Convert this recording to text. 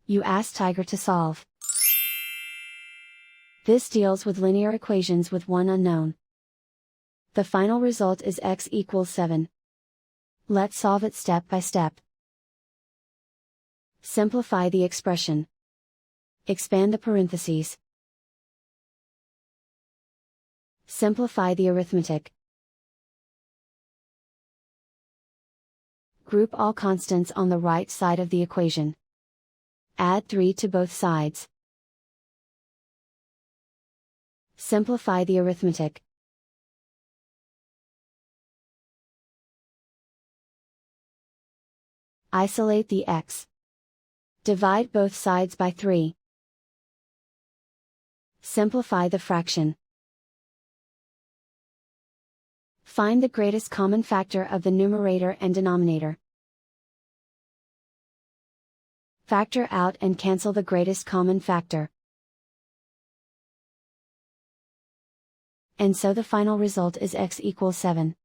You ask Tiger to solve. This deals with linear equations with one unknown. The final result is x equals 7. Let's solve it step by step. Simplify the expression. Expand the parentheses. Simplify the arithmetic. Group all constants on the right side of the equation. Add 3 to both sides. Simplify the arithmetic. Isolate the x. Divide both sides by 3. Simplify the fraction. Find the greatest common factor of the numerator and denominator. Factor out and cancel the greatest common factor. And so the final result is x equals 7.